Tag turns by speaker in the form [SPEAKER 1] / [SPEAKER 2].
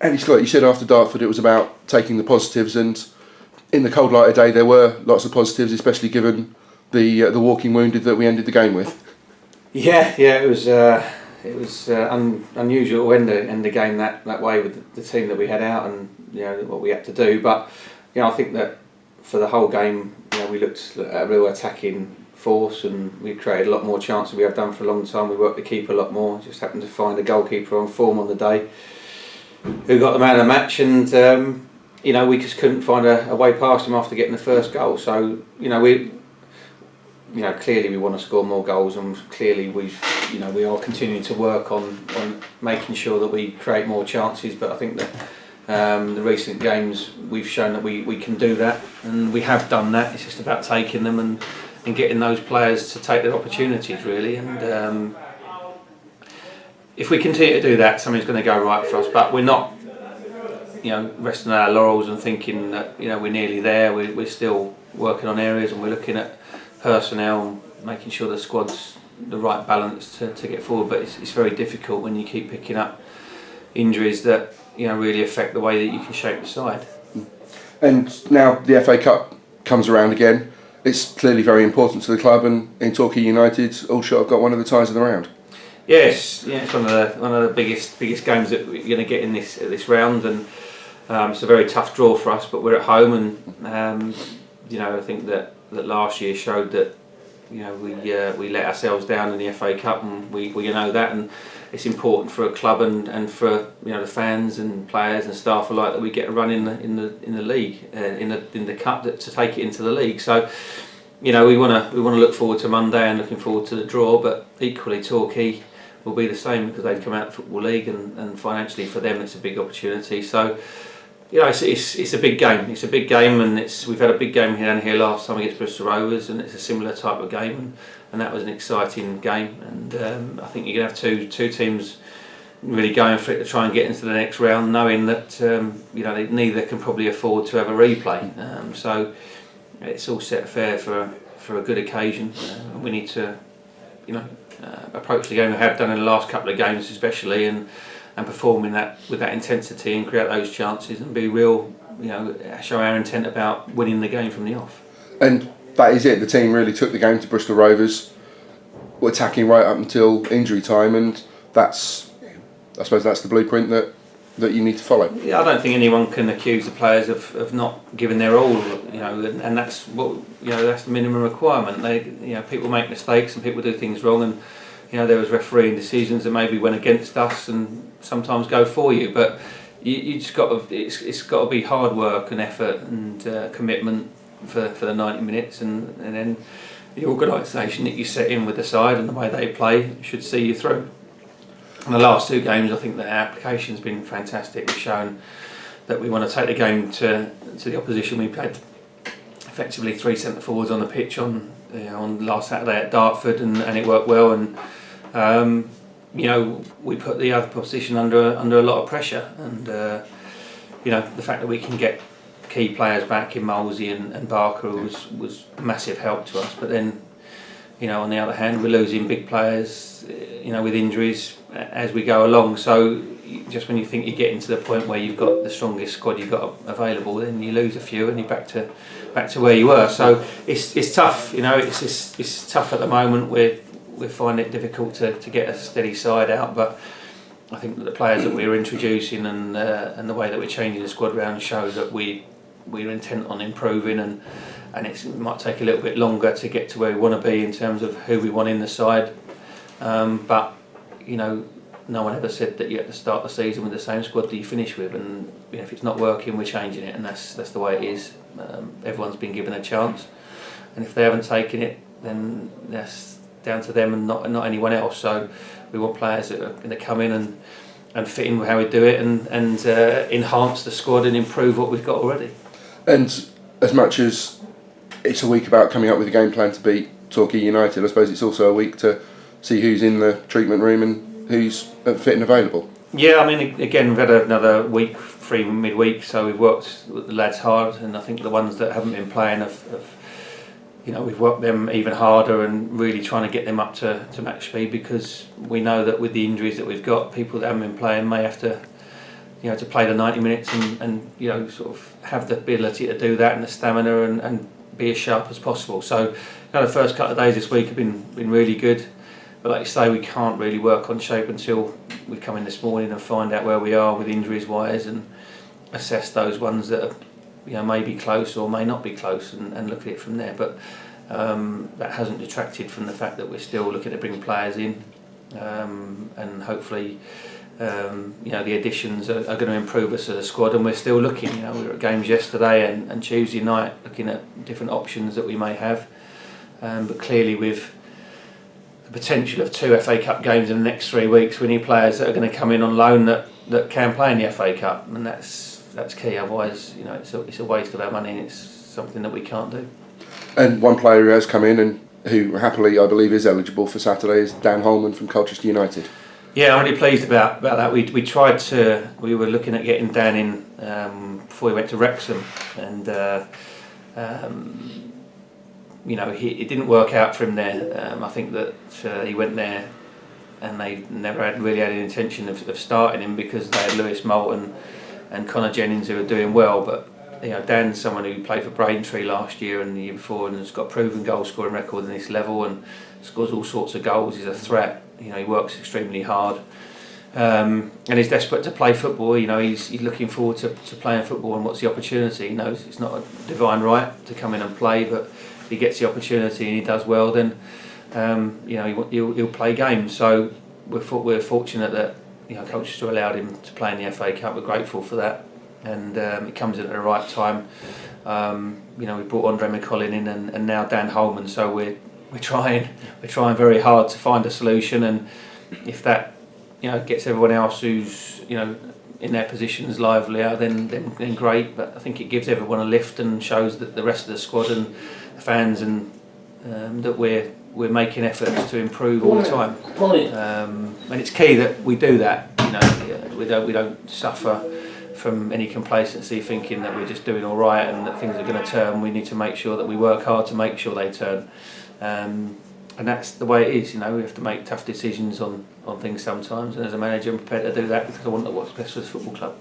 [SPEAKER 1] And it's like you said after Dartford, it was about taking the positives, and in the cold light of day there were lots of positives, especially given the walking wounded that we ended the game with.
[SPEAKER 2] Yeah, it was unusual to end the game that way with the team that we had out and what we had to do. But I think that for the whole game, we looked at a real attacking force and we created a lot more chances than we have done for a long time. We worked the keeper a lot more. Just happened to find a goalkeeper on form on the day who got the man of the match, and we just couldn't find a way past him after getting the first goal. So clearly we want to score more goals, and clearly we are continuing to work on making sure that we create more chances. But I think that the recent games we've shown that we can do that, and we have done that. It's just about taking them and getting those players to take their opportunities really. And if we continue to do that, something's going to go right for us. But we're not resting on our laurels and thinking that we're nearly there. We're still working on areas, and we're looking at personnel, making sure the squad's the right balance to get forward. But it's very difficult when you keep picking up injuries that really affect the way that you can shape the side. And
[SPEAKER 1] now the FA Cup comes around again. It's clearly very important to the club, and in Torquay United, Aldershot have got one of the ties of the round.
[SPEAKER 2] Yes, it's one of the biggest games that we're going to get in this round, and it's a very tough draw for us. But we're at home, and I think that last year showed that we let ourselves down in the FA Cup, and we know that, and it's important for a club and for the fans and players and staff alike that we get a run in the league, in the cup, to take it into the league. So we want to look forward to Monday and looking forward to the draw, but equally Torquay will be the same because they've come out of the Football League, and financially for them it's a big opportunity. So it's a big game. It's a big game, and we've had a big game down here last time against Bristol Rovers, and it's a similar type of game, and that was an exciting game. And I think you're going to have two teams really going for it to try and get into the next round, knowing that neither can probably afford to have a replay. So it's all set fair for a good occasion. We need to approach the game we have done in the last couple of games especially, and perform with that intensity and create those chances and be real, show our intent about winning the game from the off.
[SPEAKER 1] And that is it. The team really took the game to Bristol Rovers, were attacking right up until injury time, and I suppose that's the blueprint that you need to follow.
[SPEAKER 2] Yeah, I don't think anyone can accuse the players of not giving their all, and that's what that's the minimum requirement. People make mistakes and people do things wrong, and there was refereeing decisions that maybe went against us and sometimes go for you, but you just it's got to be hard work and effort and commitment for the 90 minutes, and then the organisation that you set in with the side and the way they play should see you through. In the last two games, I think that our application has been fantastic. We've shown that we want to take the game to the opposition. We played effectively three centre forwards on the pitch on last Saturday at Dartford, and it worked well. And we put the other opposition under a lot of pressure. And the fact that we can get key players back in Molesey and Barker was a massive help to us. But then, on the other hand, we're losing big players, with injuries as we go along. So just when you think you're getting to the point where you've got the strongest squad you've got available, then you lose a few and you're back to where you were. So it's tough. It's tough at the moment. We're finding it difficult to get a steady side out, but I think that the players that we're introducing and the way that we're changing the squad round show that we're intent on improving, and it might take a little bit longer to get to where we want to be in terms of who we want in the side. But no one ever said that you had to start the season with the same squad that you finish with, and if it's not working, we're changing it, and that's the way it is. Everyone's been given a chance, and if they haven't taken it, then that's down to them and not anyone else. So we want players that are going to come in and fit in with how we do it, and enhance the squad and improve what we've got already.
[SPEAKER 1] And as much as it's a week about coming up with a game plan to beat Torquay United, I suppose it's also a week to see who's in the treatment room and who's fit and available.
[SPEAKER 2] Yeah, I mean, again, we've had another week free midweek, so we've worked with the lads hard, and I think the ones that haven't been playing we've worked them even harder and really trying to get them up to match speed, because we know that with the injuries that we've got, people that haven't been playing may have to to play the 90 minutes and sort of have the ability to do that and the stamina and be as sharp as possible. So the first couple of days this week have been really good, but like you say, we can't really work on shape until we come in this morning and find out where we are with injuries wise and assess those ones that are may be close or may not be close and look at it from there. But that hasn't detracted from the fact that we're still looking to bring players in, and hopefully the additions are going to improve us as a squad, and we're still looking. We were at games yesterday and Tuesday night looking at different options that we may have, but clearly with the potential of 2 FA Cup games in the next 3 weeks, we need players that are going to come in on loan that can play in the FA Cup, and that's key. Otherwise, it's a waste of our money, and it's something that we can't do.
[SPEAKER 1] And one player who has come in and who happily, I believe, is eligible for Saturday is Dan Holman from Colchester United.
[SPEAKER 2] Yeah, I'm really pleased about that. We were looking at getting Dan in before he went to Wrexham, and it didn't work out for him there. I think that he went there and they never really had an intention of starting him because they had Lewis Moulton and Connor Jennings who were doing well. But Dan's someone who played for Braintree last year and the year before and has got a proven goal scoring record in this level and scores all sorts of goals. He's a threat. He works extremely hard, and he's desperate to play football. He's looking forward to playing football, and what's the opportunity? He knows it's not a divine right to come in and play, but if he gets the opportunity and he does well, then he'll play games. So we're fortunate that Colchester allowed him to play in the FA Cup. We're grateful for that, and it comes in at the right time. We brought Andre McCollin in and now Dan Holman. So we're trying very hard to find a solution, and if that gets everyone else who's in their positions livelier, then great. But I think it gives everyone a lift and shows that the rest of the squad and the fans and that we're making efforts to improve all the time. And it's key that we do that. We don't suffer from any complacency, thinking that we're just doing all right and that things are going to turn. We need to make sure that we work hard to make sure they turn. And that's the way it is. We have to make tough decisions on things sometimes, and as a manager I'm prepared to do that because I want what's best for the football club.